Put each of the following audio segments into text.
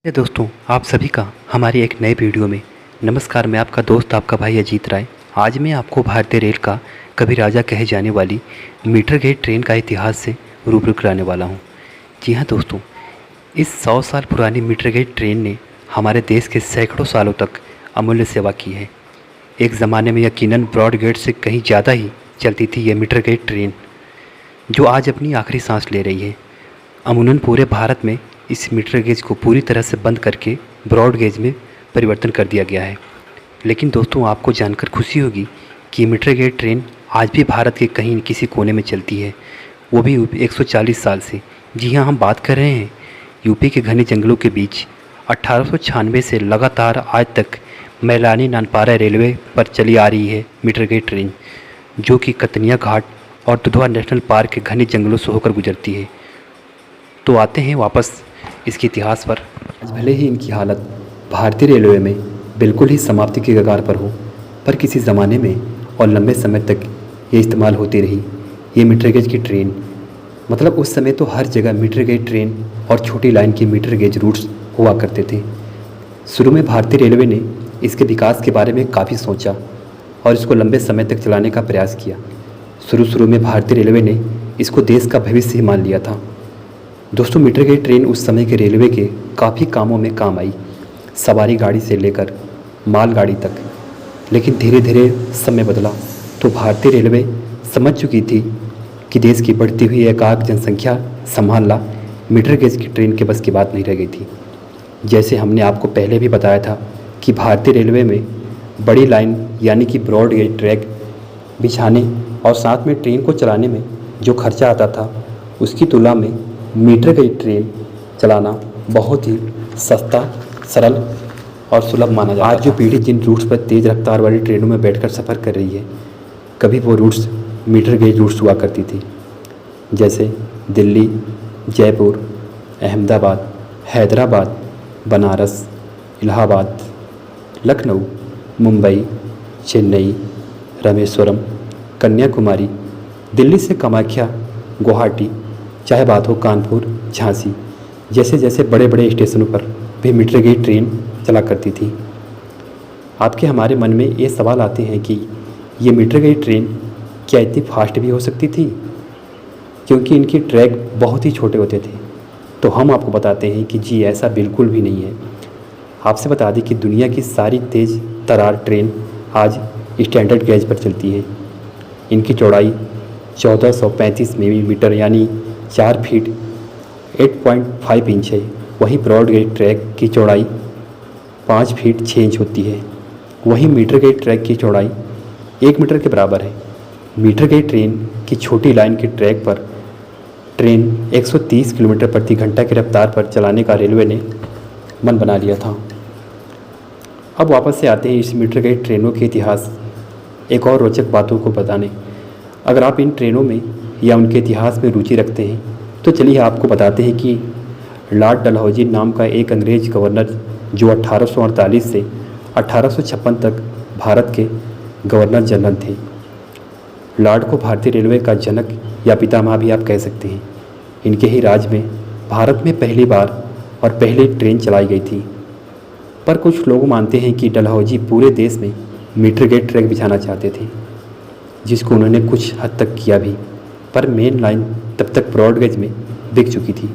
दोस्तों, आप सभी का हमारी एक नए वीडियो में नमस्कार। मैं आपका दोस्त आपका भाई अजीत राय। आज मैं आपको भारतीय रेल का कभी राजा कहे जाने वाली मीटर गेज ट्रेन का इतिहास से रूबरू कराने वाला हूं। जी हाँ दोस्तों, इस 100 साल पुरानी मीटर गेज ट्रेन ने हमारे देश के सैकड़ों सालों तक अमूल्य सेवा की है। एक ज़माने में यकीनन ब्रॉड गेज से कहीं ज़्यादा ही चलती थी यह मीटर गेज ट्रेन, जो आज अपनी आखिरी सांस ले रही है। अमूमन पूरे भारत में इस मीटर गेज को पूरी तरह से बंद करके ब्रॉड गेज में परिवर्तन कर दिया गया है। लेकिन दोस्तों, आपको जानकर खुशी होगी कि मीटर गेज ट्रेन आज भी भारत के कहीं किसी कोने में चलती है, वो भी 140 साल से। जी हाँ, हम बात कर रहे हैं यूपी के घने जंगलों के बीच 1896 से लगातार आज तक मैलानी नानपारा रेलवे पर चली आ रही है मीटर गेज ट्रेन, जो कि कतनिया घाट और दुधवा नेशनल पार्क के घने जंगलों से होकर गुजरती है। तो आते हैं वापस इसके इतिहास पर। आज भले ही इनकी हालत भारतीय रेलवे में बिल्कुल ही समाप्ति के कगार पर हो, पर किसी ज़माने में और लंबे समय तक ये इस्तेमाल होती रही। ये मीटर गेज की ट्रेन, मतलब उस समय तो हर जगह मीटर गेज ट्रेन और छोटी लाइन की मीटर गेज रूट्स हुआ करते थे। शुरू में भारतीय रेलवे ने इसके विकास के बारे में काफ़ी सोचा और इसको लंबे समय तक चलाने का प्रयास किया। शुरू में भारतीय रेलवे ने इसको देश का भविष्य ही मान लिया था। दोस्तों, मीटर गेज ट्रेन उस समय के रेलवे के काफ़ी कामों में काम आई, सवारी गाड़ी से लेकर मालगाड़ी तक। लेकिन धीरे धीरे समय बदला तो भारतीय रेलवे समझ चुकी थी कि देश की बढ़ती हुई एकाग्र जनसंख्या संभालना मीटर गेज की ट्रेन के बस की बात नहीं रह गई थी। जैसे हमने आपको पहले भी बताया था कि भारतीय रेलवे में बड़ी लाइन यानी कि ब्रॉड गेज ट्रैक बिछाने और साथ में ट्रेन को चलाने में जो खर्चा आता था, उसकी तुलना में मीटर गेज ट्रेन चलाना बहुत ही सस्ता, सरल और सुलभ माना जाता है। आज जो पीढ़ी जिन रूट्स पर तेज़ रफ्तार वाली ट्रेनों में बैठकर सफ़र कर रही है, कभी वो रूट्स मीटर गेज रूट्स हुआ करती थी। जैसे दिल्ली, जयपुर, अहमदाबाद, हैदराबाद, बनारस, इलाहाबाद, लखनऊ, मुंबई, चेन्नई, रामेश्वरम, कन्याकुमारी, दिल्ली से कामाख्या, गुवाहाटी, चाहे बात हो कानपुर, झांसी जैसे जैसे बड़े बड़े स्टेशनों पर भी मीटर गेज ट्रेन चला करती थी। आपके हमारे मन में ये सवाल आते हैं कि ये मीटर गेज ट्रेन क्या इतनी फास्ट भी हो सकती थी, क्योंकि इनके ट्रैक बहुत ही छोटे होते थे। तो हम आपको बताते हैं कि जी ऐसा बिल्कुल भी नहीं है। आपसे बता दें कि दुनिया की सारी तेज़ तरार ट्रेन आज स्टैंडर्ड गेज पर चलती है। इनकी चौड़ाई 1435 मिलीमीटर यानी 4 फीट 8.5 इंच है। वहीं ब्रॉड गेज ट्रैक की चौड़ाई 5 फीट 6 इंच होती है। वहीं मीटर गेज ट्रैक की चौड़ाई 1 मीटर के बराबर है। मीटर गेज ट्रेन की छोटी लाइन के ट्रैक पर ट्रेन 130 किलोमीटर प्रति घंटा की रफ्तार पर चलाने का रेलवे ने मन बना लिया था। अब वापस से आते हैं इस मीटर गेज ट्रेनों के इतिहास एक और रोचक बातों को बताने। अगर आप इन ट्रेनों में या उनके इतिहास में रुचि रखते हैं तो चलिए आपको बताते हैं कि लॉर्ड डलहौजी नाम का एक अंग्रेज गवर्नर, जो 1848 से 1856 तक भारत के गवर्नर जनरल थे। लॉर्ड को भारतीय रेलवे का जनक या पितामह भी आप कह सकते हैं। इनके ही राज में भारत में पहली बार और पहली ट्रेन चलाई गई थी। पर कुछ लोग मानते हैं कि डलहौजी पूरे देश में मीटर गेज ट्रैक बिछाना चाहते थे, जिसको उन्होंने कुछ हद तक किया भी। पर मेन लाइन तब तक ब्रॉड गेज में बिक चुकी थी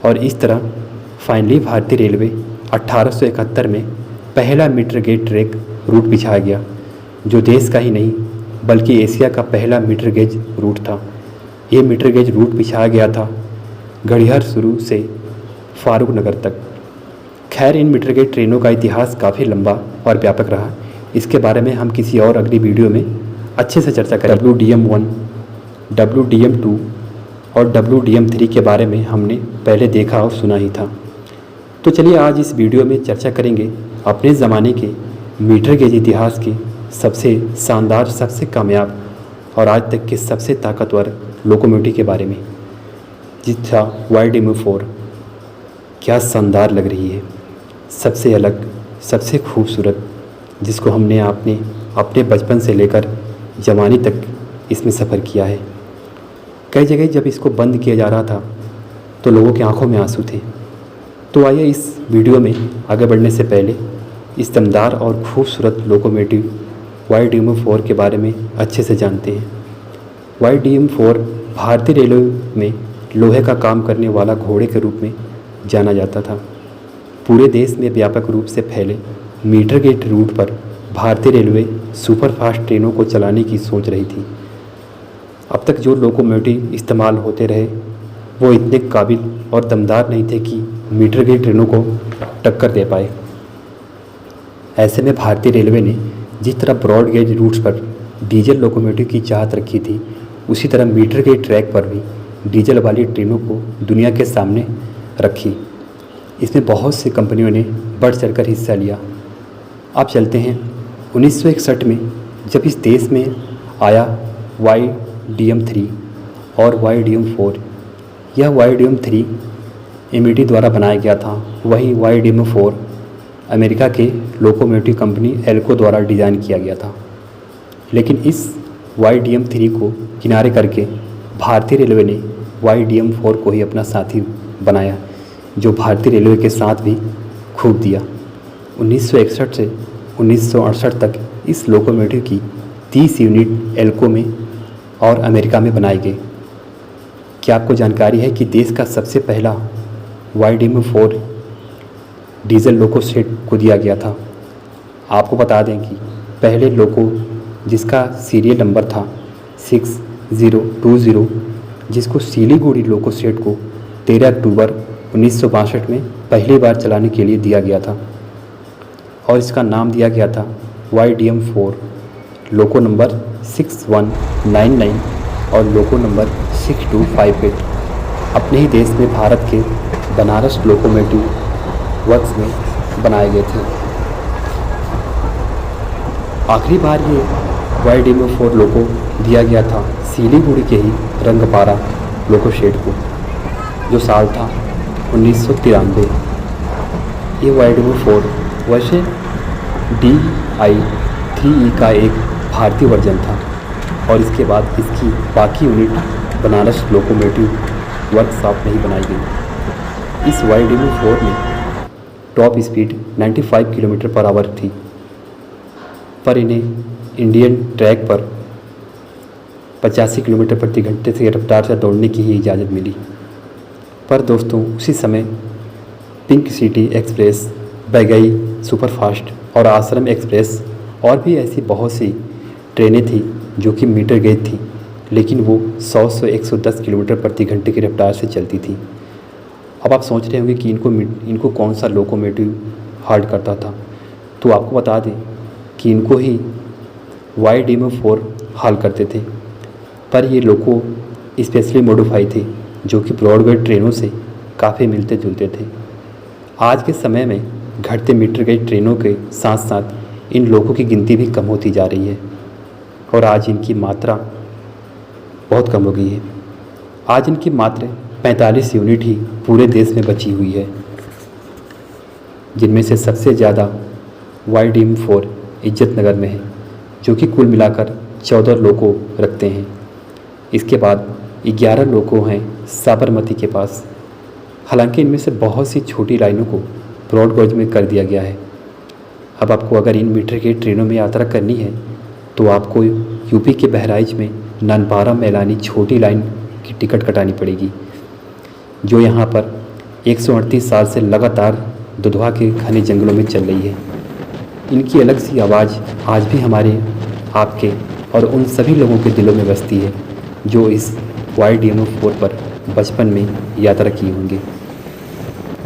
और इस तरह फाइनली भारतीय रेलवे 1871 में पहला मीटर गेज ट्रैक रूट बिछाया गया, जो देश का ही नहीं बल्कि एशिया का पहला मीटर गेज रूट था। ये मीटर गेज रूट बिछाया गया था घड़ियाल शुरू से फारूक नगर तक। खैर, इन मीटर गेज ट्रेनों का इतिहास काफ़ी लंबा और व्यापक रहा। इसके बारे में हम किसी और अगली वीडियो में अच्छे से चर्चा करें। WDM-1, WDM-2 और WDM-3 के बारे में हमने पहले देखा और सुना ही था। तो चलिए आज इस वीडियो में चर्चा करेंगे अपने ज़माने के मीटर गेज इतिहास के सबसे शानदार, सबसे कामयाब और आज तक के सबसे ताकतवर लोकोमोटिव के बारे में, जिसका YDM-4। क्या शानदार लग रही है, सबसे अलग, सबसे खूबसूरत, जिसको हमने अपने बचपन से लेकर जवानी तक इसमें सफ़र किया है। कई जगह जब इसको बंद किया जा रहा था तो लोगों की आंखों में आंसू थे, तो आइए इस वीडियो में आगे बढ़ने से पहले इस दमदार और खूबसूरत लोकोमोटिव YDMO-4 के बारे में अच्छे से जानते हैं। YDMO-4 भारतीय रेलवे में लोहे का काम करने वाला घोड़े के रूप में जाना जाता था। पूरे देश में व्यापक रूप से फैले मीटर गेज रूट पर भारतीय रेलवे सुपरफास्ट ट्रेनों को चलाने की सोच रही थी। अब तक जो लोकोमोटिव इस्तेमाल होते रहे वो इतने काबिल और दमदार नहीं थे कि मीटर गेज ट्रेनों को टक्कर दे पाए। ऐसे में भारतीय रेलवे ने जिस तरह ब्रॉड गेज रूट्स पर डीजल लोकोमोटिव की चाहत रखी थी, उसी तरह मीटर गेज ट्रैक पर भी डीजल वाली ट्रेनों को दुनिया के सामने रखी। इसमें बहुत सी कंपनियों ने बढ़ चढ़कर हिस्सा लिया। अब चलते हैं 1961 में, जब इस देश में आया YDM-3 और YDM-4। यह YDM-3 MET द्वारा बनाया गया था, वहीं YDM-4 अमेरिका के लोकोमोटिव कंपनी एल्को द्वारा डिज़ाइन किया गया था। लेकिन इस YDM-3 को किनारे करके भारतीय रेलवे ने YDM-4 को ही अपना साथी बनाया, जो भारतीय रेलवे के साथ भी खूब दिया। 1961 से 1968 तक इस लोकोमोटिव की 30 यूनिट एल्को में और अमेरिका में बनाए गए। क्या आपको जानकारी है कि देश का सबसे पहला YDM-4 डीजल लोको सेट को दिया गया था? आपको बता दें कि पहले लोको जिसका सीरियल नंबर था 6020, जिसको सिलीगुड़ी लोको सेट को 13 अक्टूबर 1962 में पहली बार चलाने के लिए दिया गया था और इसका नाम दिया गया था YDM-4। लोको नंबर 6199 और लोको नंबर 6258 अपने ही देश में भारत के बनारस लोकोमोटिव वर्क्स में बनाए गए थे। आखिरी बार ये YDM-4 लोको दिया गया था सिलीगुड़ी के ही रंगपारा लोको शेड को, जो साल था 1993। ये YDM-4 वैसे DI-3E का एक भारतीय वर्जन था और इसके बाद इसकी बाकी यूनिट बनारस लोकोमोटिव वर्कशॉप में ही बनाई गई। इस YDM-4 में टॉप स्पीड 95 किलोमीटर/आवर थी, पर इन्हें इंडियन ट्रैक पर 85 किलोमीटर प्रति घंटे से रफ्तार से दौड़ने की ही इजाज़त मिली। पर दोस्तों, उसी समय pink city express, Vaigai superfast और आश्रम एक्सप्रेस और भी ऐसी बहुत सी ट्रेनें थी जो कि मीटर गेज थी, लेकिन वो 100 से 110 किलोमीटर प्रति घंटे की रफ्तार से चलती थी। अब आप सोच रहे होंगे कि इनको कौन सा लोकोमोटिव हार्ड करता था, तो आपको बता दें कि इनको ही YDM-4 हाल करते थे। पर ये लोको स्पेशली मॉडिफाई थे, जो कि ब्रॉडगेज ट्रेनों से काफ़ी मिलते जुलते थे। आज के समय में घटते मीटर गेज ट्रेनों के साथ साथ इन लोगों की गिनती भी कम होती जा रही है और आज इनकी मात्रा बहुत कम हो गई है। आज इनकी मात्र 45 यूनिट ही पूरे देश में बची हुई है, जिनमें से सबसे ज़्यादा YDM-4 इज्जतनगर में है, जो कि कुल मिलाकर 14 लोको रखते हैं। इसके बाद 11 लोको हैं साबरमती के पास। हालांकि इनमें से बहुत सी छोटी लाइनों को ब्रॉड गेज में कर दिया गया है। अब आपको अगर इन मीटर गेज ट्रेनों में यात्रा करनी है तो आपको यूपी के बहराइच में ननपारा मैलानी छोटी लाइन की टिकट कटानी पड़ेगी, जो यहाँ पर 138 साल से लगातार दुधवा के घने जंगलों में चल रही है। इनकी अलग सी आवाज़ आज भी हमारे, आपके और उन सभी लोगों के दिलों में बसती है जो इस YDM-4 पर बचपन में यात्रा किए होंगे।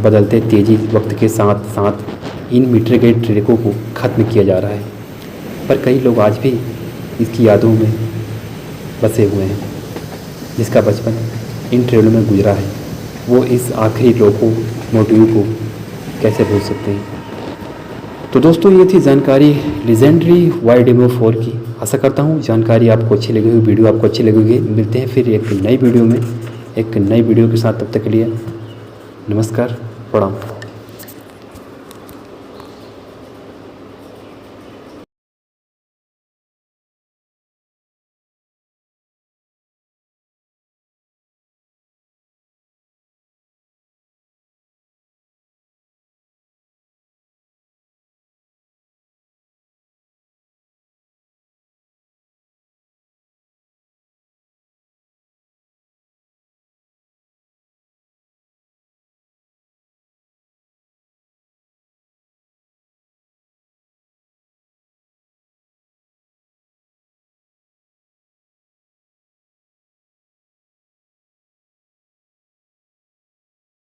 बदलते तेज़ी वक्त के साथ साथ इन मीटर गेज ट्रैकों को ख़त्म किया जा रहा है, पर कई लोग आज भी इसकी यादों में बसे हुए हैं। जिसका बचपन इन ट्रेनों में गुजरा है, वो इस आखिरी लोकोमोटिव को कैसे भूल सकते हैं। तो दोस्तों, ये थी जानकारी लेजेंडरी YDM-4 की। आशा करता हूँ जानकारी आपको अच्छी लगी होगी, वीडियो आपको अच्छी लगी होगी। मिलते हैं फिर एक नई वीडियो में, एक नई वीडियो के साथ। तब तक के लिए नमस्कार, प्रणाम।